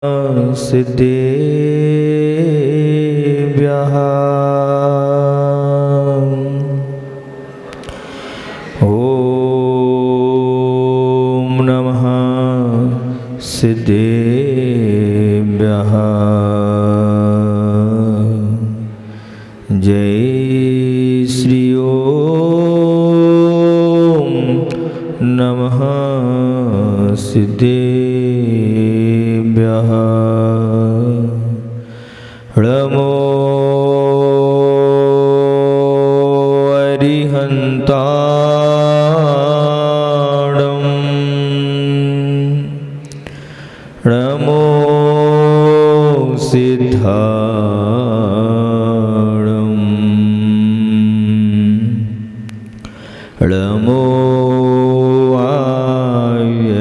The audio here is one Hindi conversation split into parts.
सिद्धेभ्यः ॐ नमः सिद्धेभ्यः। जय श्री ओम नमः सिद्धेभ्यः। नमो अरिहन्ताणं नमो सिद्धाणं नमो आर्याणं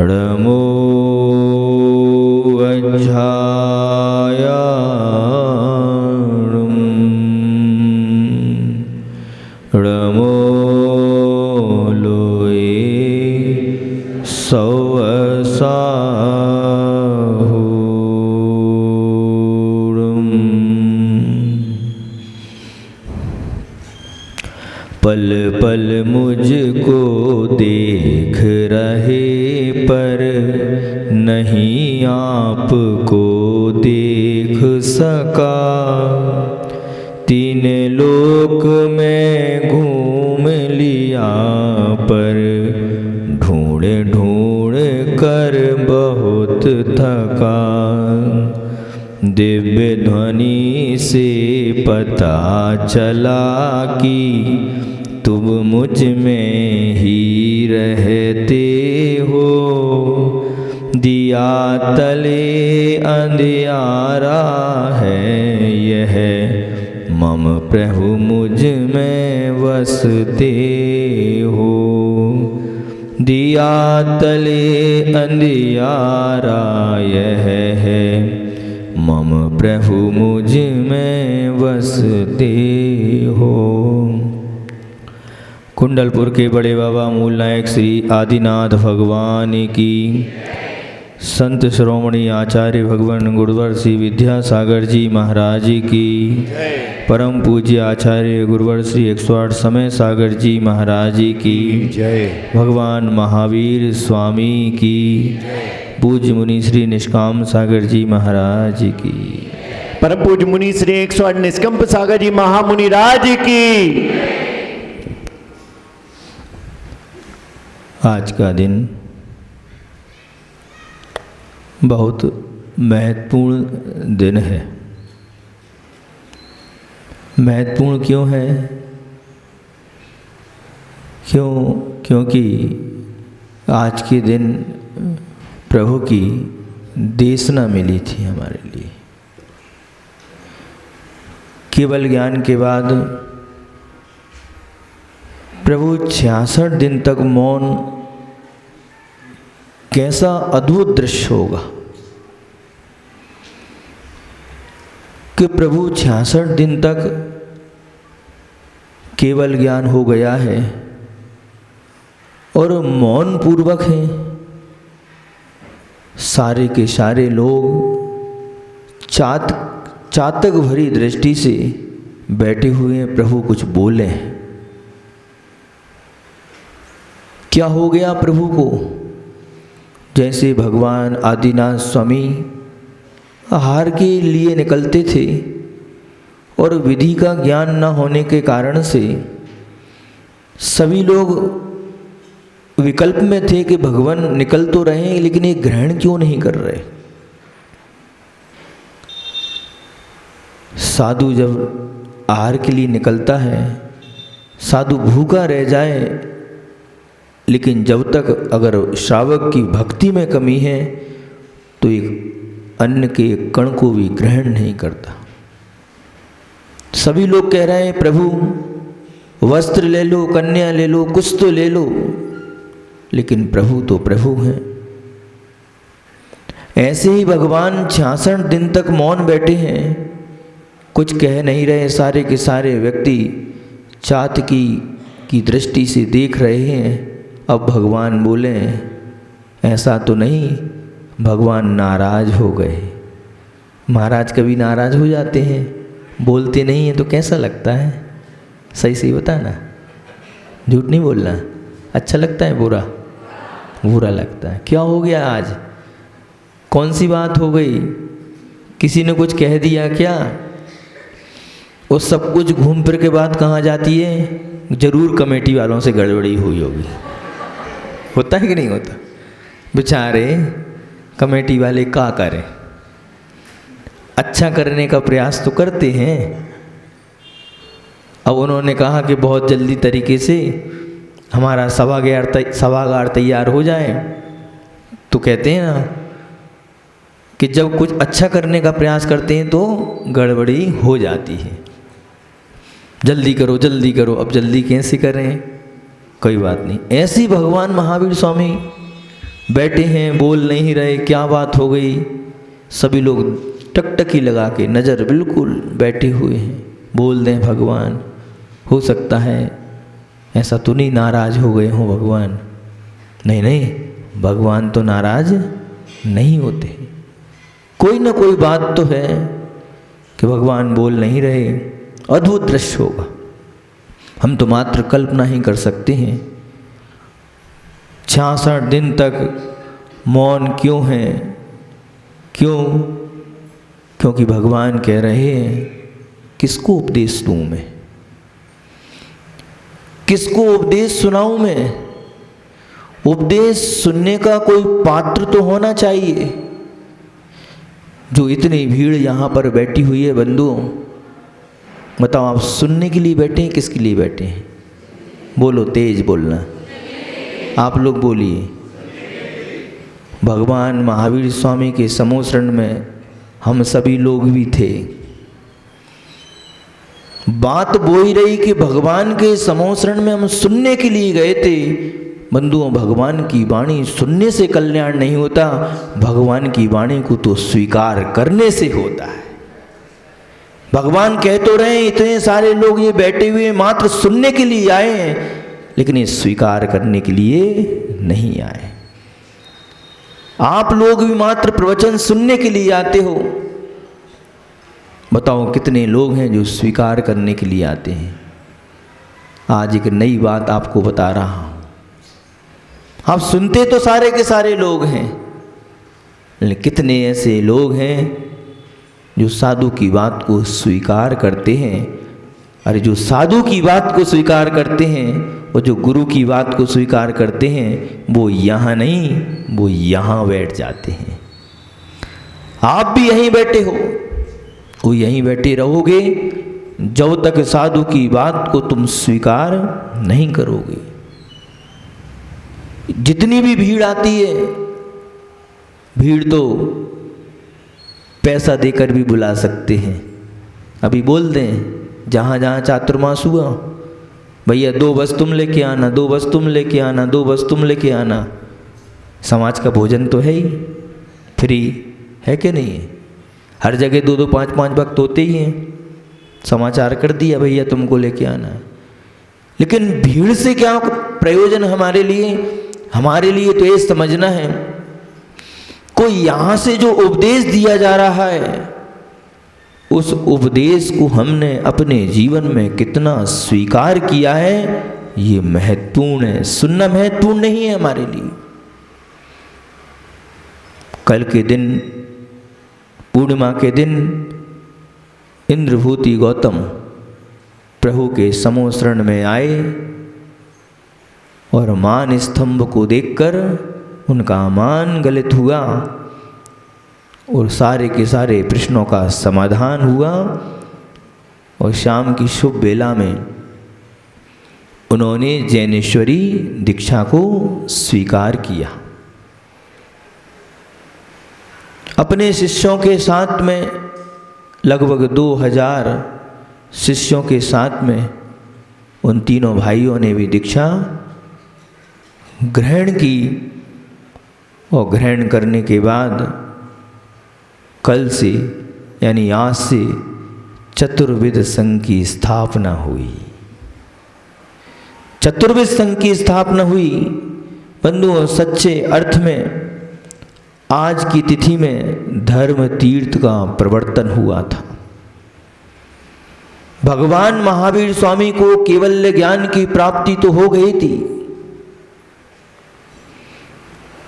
नमो अज्झायाणं नमो लोये सवसाहुरम्। पल पल मुझको देख रहे पर नहीं आपको देख सका। तीन लोक में घूम लिया पर ढूंढ ढूंढ कर बहुत थका। दिव्य ध्वनि से पता चला कि तुम मुझ में ही रहते हो। दिया तले अंधियारा है यह मम प्रभु मुझ में वसते हो। दिया तले अंधियारा यह है मम प्रभु मुझ में वसते हो। कुंडलपुर के बड़े बाबा मूल नायक श्री आदिनाथ भगवान की, संत श्रोमणी आचार्य भगवान गुरुवर श्री विद्यासागर जी महाराज की, परम पूज्य आचार्य गुरुवर श्री 108 समय सागर जी महाराज की जय। भगवान महावीर स्वामी की, पूज्य मुनि श्री निष्काम सागर जी महाराज की, परम पूज्य मुनि श्री 108 निष्कंप सागर जी महामुनि राज की। आज का दिन बहुत महत्वपूर्ण दिन है। महत्वपूर्ण क्यों है? क्योंकि आज के दिन प्रभु की देशना मिली थी हमारे लिए। केवल ज्ञान के बाद प्रभु 66 दिन तक मौन, कैसा अद्भुत दृश्य होगा कि प्रभु 66 दिन तक केवल ज्ञान हो गया है और मौन पूर्वक है। सारे के सारे लोग चातक भरी दृष्टि से बैठे हुए हैं। प्रभु कुछ बोले। क्या हो गया प्रभु को? जैसे भगवान आदिनाथ स्वामी आहार के लिए निकलते थे और विधि का ज्ञान न होने के कारण से सभी लोग विकल्प में थे कि भगवान निकल तो रहे हैं लेकिन ये ग्रहण क्यों नहीं कर रहे। साधु जब आहार के लिए निकलता है, साधु भूखा रह जाए, लेकिन जब तक अगर श्रावक की भक्ति में कमी है तो एक अन्न के कण को भी ग्रहण नहीं करता। सभी लोग कह रहे हैं प्रभु वस्त्र ले लो, कन्या ले लो, कुछ तो ले लो, लेकिन प्रभु तो प्रभु हैं। ऐसे ही भगवान 66 दिन तक मौन बैठे हैं, कुछ कह नहीं रहे। सारे के सारे व्यक्ति चातकी की दृष्टि से देख रहे हैं अब भगवान बोले ऐसा तो नहीं, भगवान नाराज हो गए। महाराज कभी नाराज हो जाते हैं, बोलते नहीं हैं तो कैसा लगता है? सही सही बता ना, झूठ नहीं बोलना। अच्छा लगता है बुरा? बुरा लगता है। क्या हो गया आज? कौन सी बात हो गई? किसी ने कुछ कह दिया क्या? वो सब कुछ घूम फिर के बाद कहाँ जाती है? जरूर कमेटी वालों से गड़बड़ी हुई होगी। होता है कि नहीं होता? बेचारे कमेटी वाले क्या करें, अच्छा करने का प्रयास तो करते हैं। अब उन्होंने कहा कि बहुत जल्दी तरीके से हमारा सभागार तैयार हो जाए, तो कहते हैं ना कि जब कुछ अच्छा करने का प्रयास करते हैं तो गड़बड़ी हो जाती है। जल्दी करो जल्दी करो। अब जल्दी कैसे करें? कोई बात नहीं। ऐसे ही भगवान महावीर स्वामी बैठे हैं, बोल नहीं रहे, क्या बात हो गई? सभी लोग टकटकी लगा के नज़र बिल्कुल बैठे हुए हैं। बोल दें भगवान, हो सकता है ऐसा तो नहीं नाराज हो गए हों भगवान? नहीं नहीं, भगवान तो नाराज नहीं होते। कोई ना कोई बात तो है कि भगवान बोल नहीं रहे। अद्भुत दृश्य होगा, हम तो मात्र कल्पना ही कर सकते हैं। 66 दिन तक मौन क्यों है? क्यों? क्योंकि भगवान कह रहे हैं किसको उपदेश दूं मैं, किसको उपदेश सुनाऊं मैं? उपदेश सुनने का कोई पात्र तो होना चाहिए। जो इतनी भीड़ यहाँ पर बैठी हुई है बंधुओं, बताओ आप सुनने के लिए बैठे हैं, किसके लिए बैठे हैं? बोलो, तेज बोलना, आप लोग बोलिए। भगवान महावीर स्वामी के समोसरण में हम सभी लोग भी थे। बात वो ही रही कि भगवान के समोसरण में हम सुनने के लिए गए थे। बंधुओं, भगवान की वाणी सुनने से कल्याण नहीं होता, भगवान की वाणी को तो स्वीकार करने से होता है। भगवान कह तो रहे हैं इतने सारे लोग ये बैठे हुए मात्र सुनने के लिए आए हैं, लेकिन ये स्वीकार करने के लिए नहीं आए। आप लोग भी मात्र प्रवचन सुनने के लिए आते हो। बताओ कितने लोग हैं जो स्वीकार करने के लिए आते हैं? आज एक नई बात आपको बता रहा हूं। आप सुनते तो सारे के सारे लोग हैं, लेकिन कितने ऐसे लोग हैं जो साधु की बात को स्वीकार करते हैं? अरे जो साधु की बात को स्वीकार करते हैं और जो गुरु की बात को स्वीकार करते हैं, वो यहाँ नहीं, वो यहाँ बैठ जाते हैं। आप भी यहीं बैठे हो, वो यहीं बैठे रहोगे जब तक साधु की बात को तुम स्वीकार नहीं करोगे। जितनी भी भीड़ आती है, भीड़ तो पैसा देकर भी बुला सकते हैं। अभी बोल दें जहाँ जहाँ चातुर्मास हुआ, भैया 2 बस तुम लेके आना, 2 बस तुम लेके आना, 2 बस तुम लेके आना। समाज का भोजन तो है ही, फ्री है कि नहीं है? हर जगह 2-2 5-5 भक्त होते ही हैं। समाचार कर दिया भैया तुमको लेके आना। लेकिन भीड़ से क्या प्रयोजन हमारे लिए? हमारे लिए तो ये समझना है कोई यहाँ से जो उपदेश दिया जा रहा है, उस उपदेश को हमने अपने जीवन में कितना स्वीकार किया है, ये महत्वपूर्ण है। सुनना महत्वपूर्ण नहीं है हमारे लिए। कल के दिन, पूर्णिमा के दिन, इंद्रभूति गौतम प्रभु के समोसरण में आए और मान स्तंभ को देखकर उनका मान गलित हुआ और सारे के सारे प्रश्नों का समाधान हुआ। और शाम की शुभ बेला में उन्होंने जैनेश्वरी दीक्षा को स्वीकार किया। अपने शिष्यों के साथ में, लगभग 2000 शिष्यों के साथ में, उन तीनों भाइयों ने भी दीक्षा ग्रहण की। और ग्रहण करने के बाद कल से यानी आज से चतुर्विध संघ की स्थापना हुई। चतुर्विध संघ की स्थापना हुई बंधुओं, सच्चे अर्थ में आज की तिथि में धर्म तीर्थ का प्रवर्तन हुआ था। भगवान महावीर स्वामी को केवल ज्ञान की प्राप्ति तो हो गई थी,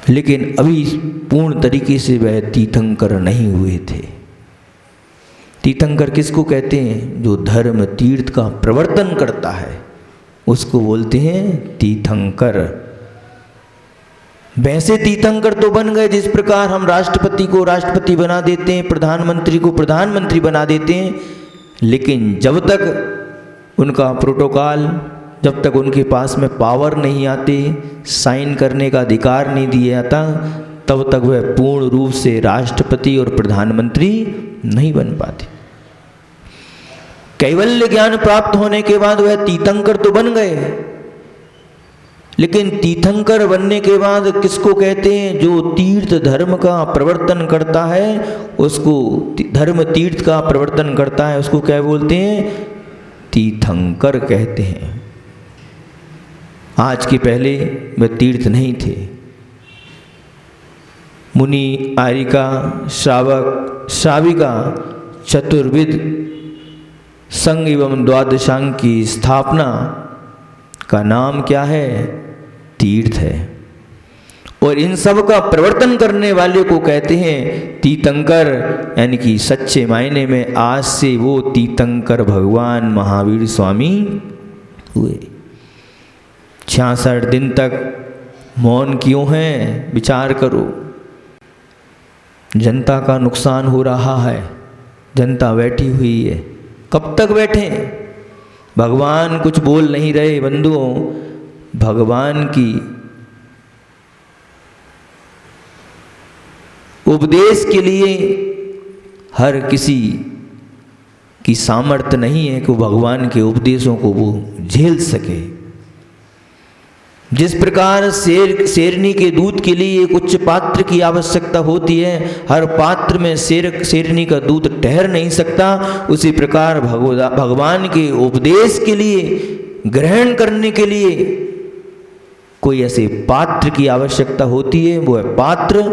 लेकिन अभी पूर्ण तरीके से वह तीर्थंकर नहीं हुए थे। तीर्थंकर किसको कहते हैं? जो धर्म तीर्थ का प्रवर्तन करता है उसको बोलते हैं तीर्थंकर। वैसे तीर्थंकर तो बन गए जिस प्रकार हम राष्ट्रपति को राष्ट्रपति बना देते हैं, प्रधानमंत्री को प्रधानमंत्री बना देते हैं, लेकिन जब तक उनका प्रोटोकॉल, जब तक उनके पास में पावर नहीं आते, साइन करने का अधिकार नहीं दिया जाता, तब तक वह पूर्ण रूप से राष्ट्रपति और प्रधानमंत्री नहीं बन पाते। कैवल्य ज्ञान प्राप्त होने के बाद वह तीर्थंकर तो बन गए, लेकिन तीर्थंकर बनने के बाद किसको कहते हैं? जो तीर्थ धर्म का प्रवर्तन करता है उसको, धर्म तीर्थ का प्रवर्तन करता है उसको क्या बोलते हैं? तीर्थंकर कहते हैं। आज के पहले वे तीर्थ नहीं थे। मुनि, आरिका, श्रावक, श्राविका, चतुर्विद संघ एवं द्वादशांग की स्थापना का नाम क्या है? तीर्थ है। और इन सब का प्रवर्तन करने वाले को कहते हैं तीर्थंकर, यानी कि सच्चे मायने में आज से वो तीर्थंकर भगवान महावीर स्वामी हुए। 66 दिन तक मौन क्यों हैं? विचार करो। जनता का नुकसान हो रहा है, जनता बैठी हुई है, कब तक बैठे? भगवान कुछ बोल नहीं रहे। बंधुओं, भगवान की उपदेश के लिए हर किसी की सामर्थ्य नहीं है कि वो भगवान के उपदेशों को वो झेल सके। जिस प्रकार शेरनी के दूध के लिए एक उच्च पात्र की आवश्यकता होती है, हर पात्र में शेरनी का दूध ठहर नहीं सकता, उसी प्रकार भगवान के उपदेश के लिए, ग्रहण करने के लिए कोई ऐसे पात्र की आवश्यकता होती है। वो पात्र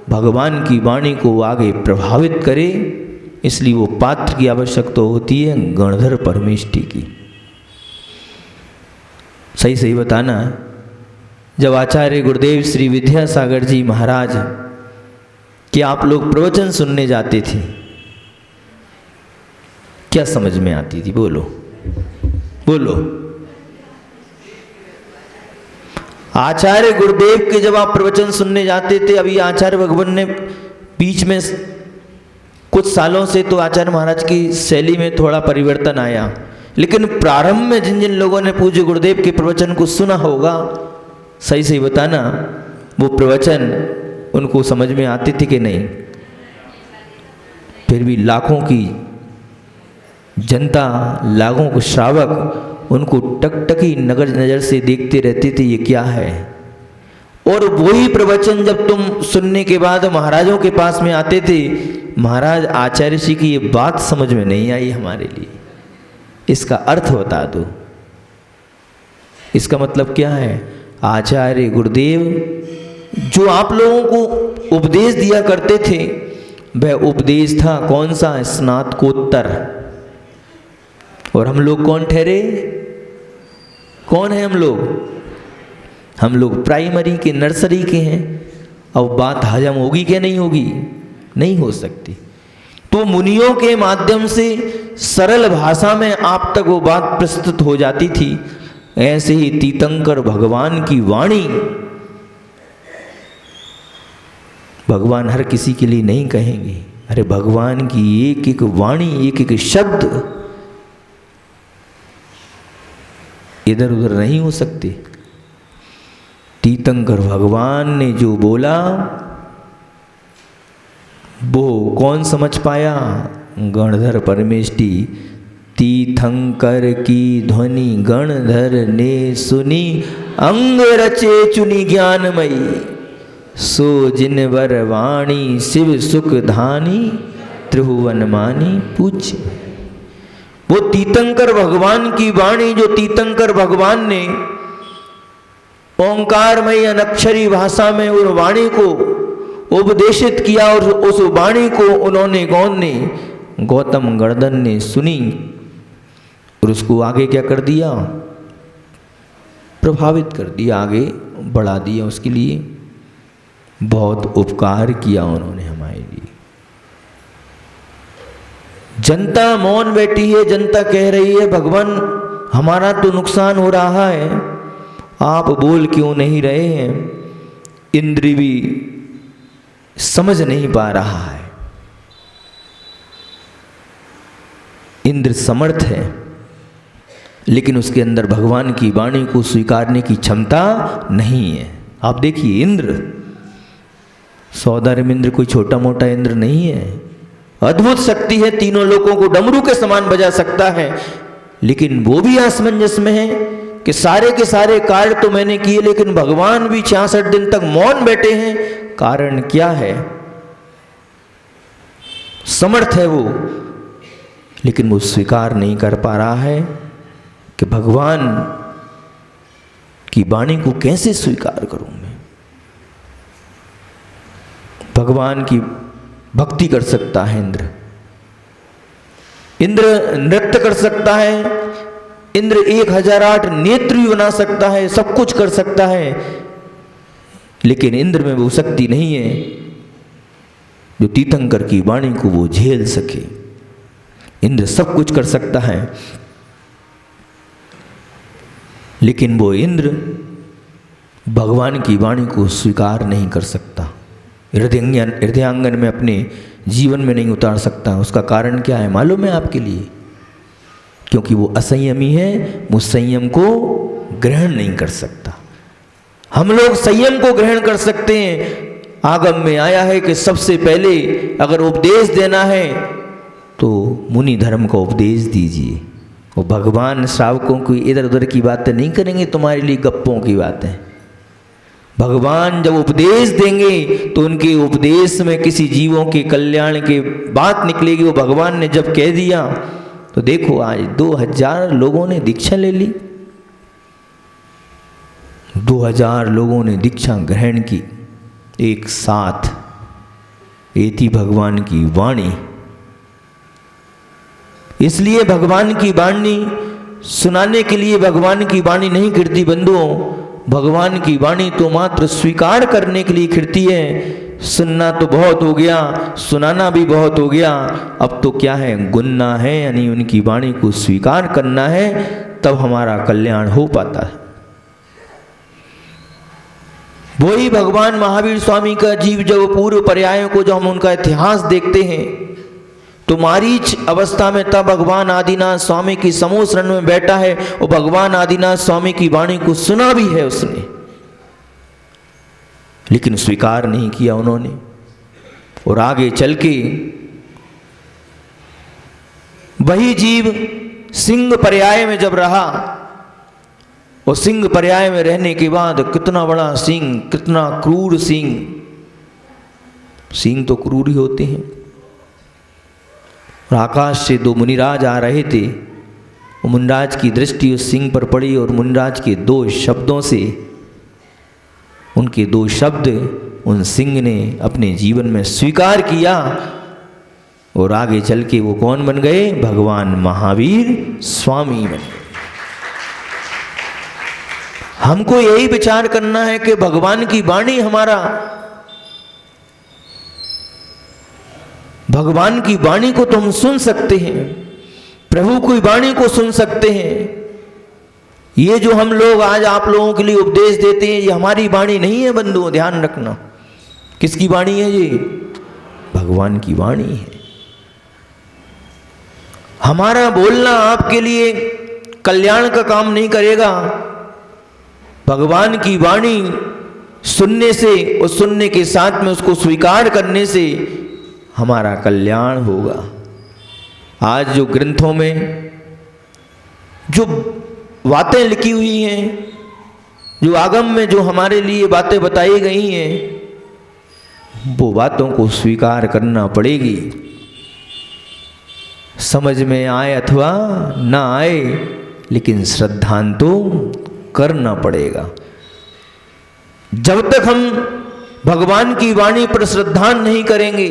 भगवान की वाणी को आगे प्रभावित करे, इसलिए वो पात्र की आवश्यकता होती है गणधर परमेष्टि की। सही सही बताना, जब आचार्य गुरुदेव श्री विद्यासागर जी महाराज के आप लोग प्रवचन सुनने जाते थे, क्या समझ में आती थी? बोलो बोलो। आचार्य गुरुदेव के जब आप प्रवचन सुनने जाते थे, अभी आचार्य भगवान ने बीच में कुछ सालों से तो आचार्य महाराज की शैली में थोड़ा परिवर्तन आया, लेकिन प्रारंभ में जिन जिन लोगों ने पूज्य गुरुदेव के प्रवचन को सुना होगा, सही सही बताना, वो प्रवचन उनको समझ में आते थे कि नहीं? फिर भी लाखों की जनता, लाखों को श्रावक उनको टकटकी नजर से देखते रहते थे, ये क्या है। और वही प्रवचन जब तुम सुनने के बाद महाराजों के पास में आते थे, महाराज आचार्य जी की ये बात समझ में नहीं आई हमारे लिए, इसका अर्थ बता दो। इसका मतलब क्या है? आचार्य गुरुदेव जो आप लोगों को उपदेश दिया करते थे, वह उपदेश था कौन सा? स्नातकोत्तर। और हम लोग कौन ठहरे? कौन है हम लोग? हम लोग प्राइमरी के, नर्सरी के हैं। अब बात हजम होगी क्या? नहीं होगी, नहीं हो सकती। तो मुनियों के माध्यम से सरल भाषा में आप तक वो बात प्रस्तुत हो जाती थी। ऐसे ही तीर्थंकर भगवान की वाणी भगवान हर किसी के लिए नहीं कहेंगे। अरे भगवान की एक एक वाणी, एक एक शब्द इधर उधर नहीं हो सकते। तीर्थंकर भगवान ने जो बोला वो कौन समझ पाया? गणधर परमेष्टि। तीर्थंकर की ध्वनि गणधर ने सुनी, अंग रचे चुनी ज्ञानमयी, सो जिन वर वाणी शिव सुख धानी, त्रिभुवन मानी पूज्य। वो तीर्थंकर भगवान की वाणी जो तीर्थंकर भगवान ने ओंकारमयी अनक्षरी भाषा में उस वाणी को उपदेशित किया और उस वाणी को उन्होंने गौतम गर्दन ने सुनी और उसको आगे क्या कर दिया, प्रभावित कर दिया, आगे बढ़ा दिया। उसके लिए बहुत उपकार किया उन्होंने हमारे लिए। जनता मौन बैठी है, जनता कह रही है भगवान हमारा तो नुकसान हो रहा है, आप बोल क्यों नहीं रहे हैं। इंद्र भी समझ नहीं पा रहा है। इंद्र समर्थ है, लेकिन उसके अंदर भगवान की वाणी को स्वीकारने की क्षमता नहीं है। आप देखिए इंद्र, सौदार्य इंद्र कोई छोटा मोटा इंद्र नहीं है, अद्भुत शक्ति है, तीनों लोगों को डमरू के समान बजा सकता है। लेकिन वो भी असमंजस में है कि सारे के सारे कार्य तो मैंने किए, लेकिन भगवान भी 66 दिन तक मौन बैठे हैं। कारण क्या है? समर्थ है वो, लेकिन वो स्वीकार नहीं कर पा रहा है कि भगवान की वाणी को कैसे स्वीकार करूं मैं। भगवान की भक्ति कर सकता है इंद्र, इंद्र नृत्य कर सकता है, इंद्र 1008 नेत्र भी बना सकता है, सब कुछ कर सकता है, लेकिन इंद्र में वो शक्ति नहीं है जो तीर्थंकर की वाणी को वो झेल सके। इंद्र सब कुछ कर सकता है, लेकिन वो इंद्र भगवान की वाणी को स्वीकार नहीं कर सकता, हृदयांगन में अपने जीवन में नहीं उतार सकता। उसका कारण क्या है मालूम है आपके लिए? क्योंकि वो असंयमी है, वो संयम को ग्रहण नहीं कर सकता। हम लोग संयम को ग्रहण कर सकते हैं। आगम में आया है कि सबसे पहले अगर उपदेश देना है तो मुनि धर्म का उपदेश दीजिए। वो भगवान श्रावकों को इधर उधर की बातें नहीं करेंगे, तुम्हारे लिए गप्पों की बातें। भगवान जब उपदेश देंगे तो उनके उपदेश में किसी जीवों के कल्याण की बात निकलेगी। वो भगवान ने जब कह दिया तो देखो आज 2000 लोगों ने दीक्षा ले ली, 2000 लोगों ने दीक्षा ग्रहण की एक साथ। ये थी भगवान की वाणी। इसलिए भगवान की वाणी सुनाने के लिए भगवान की वाणी नहीं गिरती बंधुओं, भगवान की वाणी तो मात्र स्वीकार करने के लिए खिड़ती है। सुनना तो बहुत हो गया, सुनाना भी बहुत हो गया, अब तो क्या है गुनना है, यानी उनकी वाणी को स्वीकार करना है, तब हमारा कल्याण हो पाता है। वही भगवान महावीर स्वामी का जीव जब पूर्व पर्यायों को जो हम उनका इतिहास देखते हैं तो मारीच अवस्था में तब भगवान आदिनाथ स्वामी की समूह शरण में बैठा है और भगवान आदिनाथ स्वामी की वाणी को सुना भी है उसने, लेकिन स्वीकार नहीं किया उन्होंने। और आगे चल के वही जीव सिंह पर्याय में जब रहा, और सिंह पर्याय में रहने के बाद कितना बड़ा सिंह, कितना क्रूर सिंह। सिंह तो क्रूर ही होते हैं। और आकाश से 2 मुनिराज आ रहे थे, और मुनिराज की दृष्टि उस सिंह पर पड़ी और मुनिराज के 2 शब्दों से, उनके 2 शब्द उन सिंह ने अपने जीवन में स्वीकार किया, और आगे चल के वो कौन बन गए? भगवान महावीर स्वामी बन गए। हमको यही विचार करना है कि भगवान की वाणी हमारा, भगवान की वाणी को तो हम सुन सकते हैं, प्रभु की वाणी को सुन सकते हैं। ये जो हम लोग आज आप लोगों के लिए उपदेश देते हैं, ये हमारी वाणी नहीं है बंधुओं, ध्यान रखना। किसकी वाणी है ये? भगवान की वाणी है। हमारा बोलना आपके लिए कल्याण का काम नहीं करेगा। भगवान की वाणी सुनने से और सुनने के साथ में उसको स्वीकार करने से हमारा कल्याण होगा। आज जो ग्रंथों में जो बातें लिखी हुई हैं, जो आगम में जो हमारे लिए बातें बताई गई हैं, वो बातों को स्वीकार करना पड़ेगी। समझ में आए अथवा ना आए, लेकिन श्रद्धांत तो करना पड़ेगा। जब तक हम भगवान की वाणी पर श्रद्धा नहीं करेंगे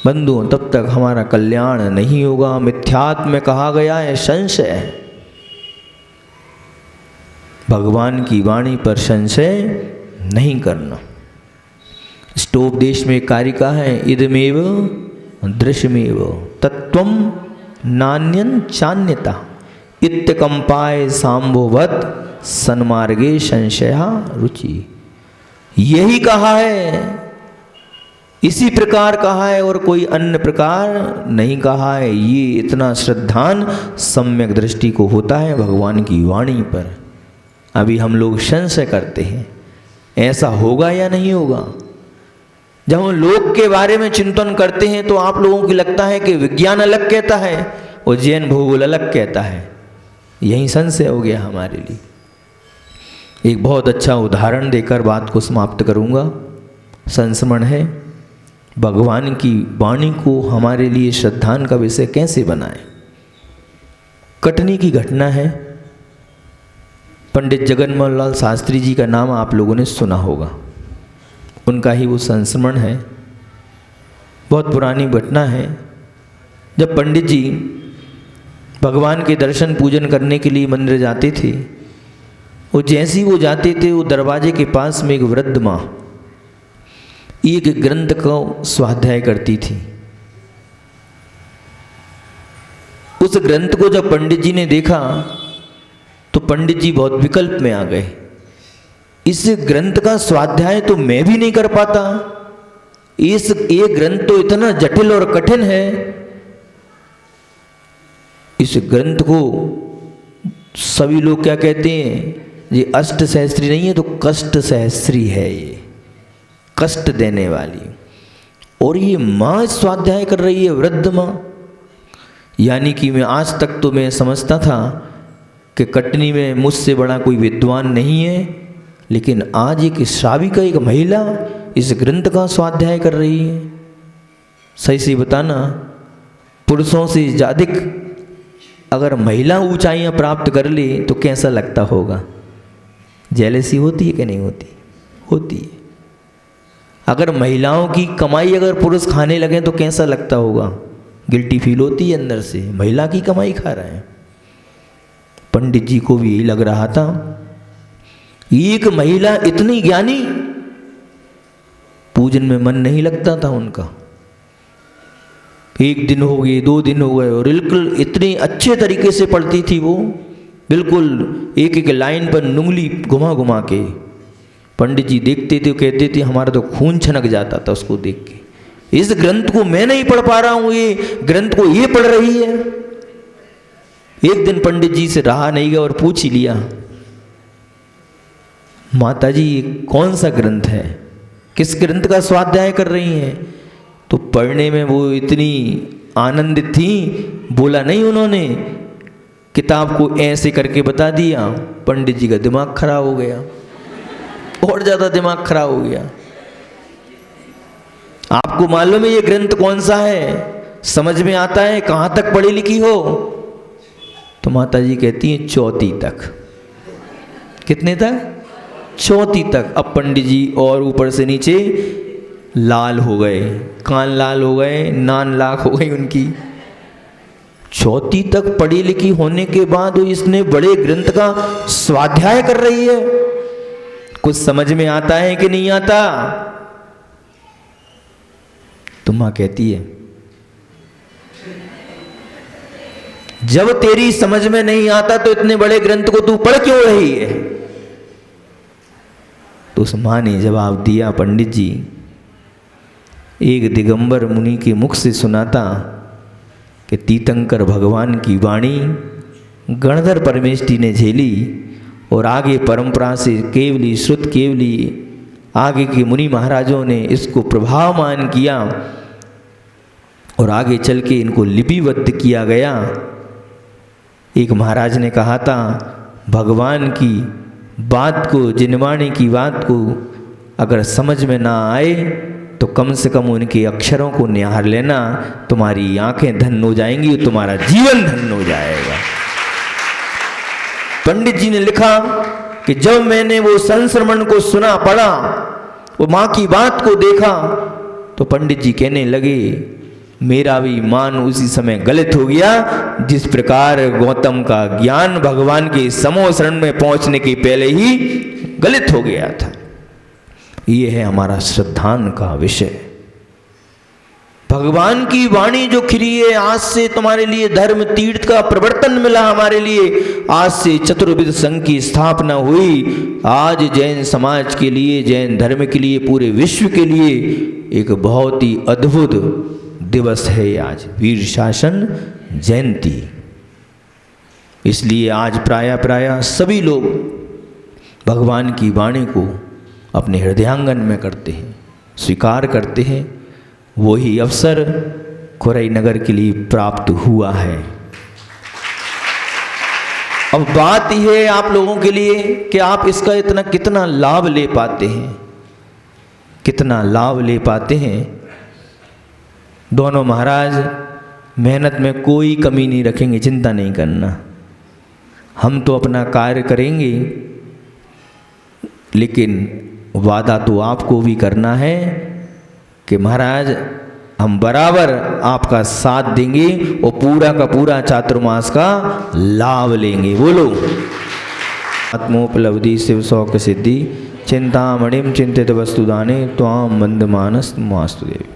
बंधुओं, तब तक हमारा कल्याण नहीं होगा। मिथ्यात्व में कहा गया है संशय। भगवान की वाणी पर संशय नहीं करना। स्टोपदेश में कारिका है, इदमेव दृश्यमेव तत्त्वं नान्यं चान्यता इत्यकंपाय सांभोवत सन्मार्गे संशया रुचि। यही कहा है, इसी प्रकार कहा है और कोई अन्य प्रकार नहीं कहा है। ये इतना श्रद्धान सम्यक दृष्टि को होता है भगवान की वाणी पर। अभी हम लोग संशय करते हैं, ऐसा होगा या नहीं होगा। जब हम लोक के बारे में चिंतन करते हैं तो आप लोगों को लगता है कि विज्ञान अलग कहता है और जैन भूगोल अलग कहता है। यही संशय हो गया हमारे लिए। एक बहुत अच्छा उदाहरण देकर बात को समाप्त करूंगा। संस्मरण है, भगवान की वाणी को हमारे लिए श्रद्धान का विषय कैसे बनाए। कटनी की घटना है। पंडित जगन्मोहन लाल शास्त्री जी का नाम आप लोगों ने सुना होगा। उनका ही वो संस्मरण है। बहुत पुरानी घटना है। जब पंडित जी भगवान के दर्शन पूजन करने के लिए मंदिर जाते थे, और जैसे ही वो जाते थे, वो दरवाजे के पास में एक वृद्ध माँ एक ग्रंथ को स्वाध्याय करती थी। उस ग्रंथ को जब पंडित जी ने देखा तो पंडित जी बहुत विकल्प में आ गए। इस ग्रंथ का स्वाध्याय तो मैं भी नहीं कर पाता, ये ग्रंथ तो इतना जटिल और कठिन है। इस ग्रंथ को सभी लोग क्या कहते हैं, ये अष्ट सहस्त्री नहीं है तो कष्ट सहस्त्री है, ये कष्ट देने वाली। और ये माँ स्वाध्याय कर रही है, वृद्ध माँ। यानी कि मैं आज तक तो मैं समझता था कि कटनी में मुझसे बड़ा कोई विद्वान नहीं है, लेकिन आज एक श्राविका, एक महिला इस ग्रंथ का स्वाध्याय कर रही है। सही से बताना, पुरुषों से ज़्यादा अगर महिला ऊंचाइयां प्राप्त कर ले तो कैसा लगता होगा। जेलसी होती है कि नहीं होती? होती है। अगर महिलाओं की कमाई अगर पुरुष खाने लगे तो कैसा लगता होगा? गिल्टी फील होती है अंदर से, महिला की कमाई खा रहे हैं। पंडित जी को भी यही लग रहा था। एक महिला इतनी ज्ञानी, पूजन में मन नहीं लगता था उनका। एक दिन हो गए, 2 दिन हो गए, और बिल्कुल इतने अच्छे तरीके से पढ़ती थी वो, बिल्कुल एक एक लाइन पर उंगली घुमा घुमा के। पंडित जी देखते थे, कहते थे हमारा तो खून छनक जाता था उसको देख के। इस ग्रंथ को मैं नहीं पढ़ पा रहा हूं, ये ग्रंथ को ये पढ़ रही है। एक दिन पंडित जी से रहा नहीं गया और पूछ ही लिया, माता जी ये कौन सा ग्रंथ है, किस ग्रंथ का स्वाध्याय कर रही हैं? तो पढ़ने में वो इतनी आनंदित थी, बोला नहीं उन्होंने, किताब को ऐसे करके बता दिया। पंडित जी का दिमाग खराब हो गया, और ज़्यादा दिमाग खराब हो गया। आपको मालूम है ये ग्रंथ कौन सा है? समझ में आता है? कहाँ तक पढ़ी लिखी हो? तो माता जी कहती हैं 4वीं तक। कितने तक? 4वीं तक। अब पंडित जी और ऊपर से नीचे लाल हो गए, कान लाल हो गए, नान लाख हो गई उनकी। 4वीं तक पढ़ी लिखी होने के बाद इसने बड़े ग्रंथ का स्वाध्याय कर रही है। कुछ समझ में आता है कि नहीं आता? तो मां कहती है जब तेरी समझ में नहीं आता तो इतने बड़े ग्रंथ को तू पढ़ क्यों रही है? तो उस मां ने जवाब दिया, पंडित जी एक दिगंबर मुनि के मुख से सुनाता कि तीर्थंकर भगवान की वाणी गणधर परमेष्ठी ने झेली, और आगे परंपरा से केवली श्रुत केवली आगे के मुनि महाराजों ने इसको प्रभावमान किया, और आगे चल के इनको लिपिबद्ध किया गया। एक महाराज ने कहा था, भगवान की बात को, जिनवाणी की बात को अगर समझ में ना आए तो कम से कम उनके अक्षरों को निहार लेना, तुम्हारी आंखें धन्य हो जाएंगी, तुम्हारा जीवन धन्य हो जाएगा। पंडित जी ने लिखा कि जब मैंने वो संश्रमण को सुना पढ़ा, वो माँ की बात को देखा, तो पंडित जी कहने लगे मेरा भी मान उसी समय गलत हो गया जिस प्रकार गौतम का ज्ञान भगवान के समो शरण में पहुंचने के पहले ही गलत हो गया था। ये है हमारा श्रद्धान का विषय। भगवान की वाणी जो खिली है, आज से तुम्हारे लिए धर्म तीर्थ का प्रवर्तन मिला हमारे लिए, आज से चतुर्विध संघ की स्थापना हुई। आज जैन समाज के लिए, जैन धर्म के लिए, पूरे विश्व के लिए एक बहुत ही अद्भुत दिवस है आज, वीर शासन जयंती। इसलिए आज प्राय सभी लोग भगवान की वाणी को अपने हृदयांगन में करते हैं, स्वीकार करते हैं। वही अवसर खुरई नगर के लिए प्राप्त हुआ है। अब बात यह है आप लोगों के लिए कि आप इसका कितना लाभ ले पाते हैं, कितना लाभ ले पाते हैं। दोनों महाराज मेहनत में कोई कमी नहीं रखेंगे, चिंता नहीं करना। हम तो अपना कार्य करेंगे, लेकिन वादा तो आपको भी करना है कि महाराज हम बराबर आपका साथ देंगे और पूरा का पूरा चातुर्मास का लाभ लेंगे। बोलो आत्मोपलब्धि शिव शौक सिद्धि चिंतामणिम चिंतित वस्तुदाने त्वाम बंदमानस मास्तु देवी।